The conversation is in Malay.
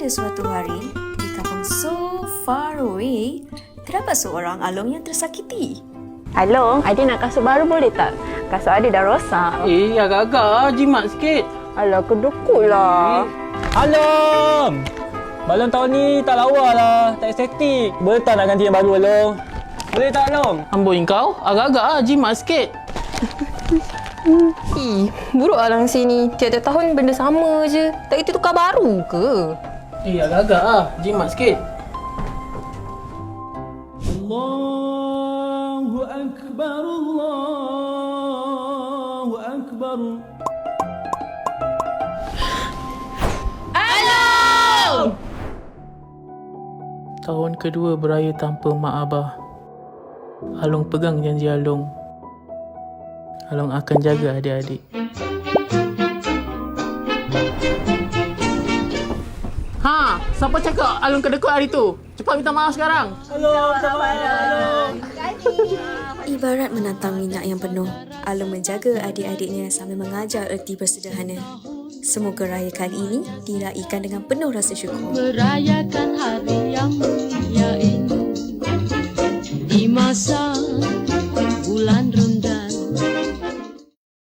Pada suatu hari, di kampung so far away, terdapat seorang Along yang tersakiti. Along, Adik nak kasut baru boleh tak? Kasut Adik dah rosak. Agak-agak jimat sikit. Alah, kedukut lah. Along! Balon tahun ni tak lawa lah, tak estetik. Boleh tak nak ganti yang baru, Along? Boleh tak, Along? Amboi kau, agak-agak jimat sikit. Buruk Alang sini. Tiap-tiap tahun benda sama je. Tak itu tukar baru ke? Agak-agak jimat sikit. Allahu Akbar, Allahu Akbar. Tahun kedua beraya tanpa mak abah. Along pegang janji Along. Along akan jaga adik-adik. Siapa cakap Along kedekut hari tu? Cepat minta maaf sekarang. Ibarat menantang minyak yang penuh, Along menjaga adik-adiknya sambil mengajar erti bersederhana. Semoga raya kali ini diraikan dengan penuh rasa syukur. Merayakan hari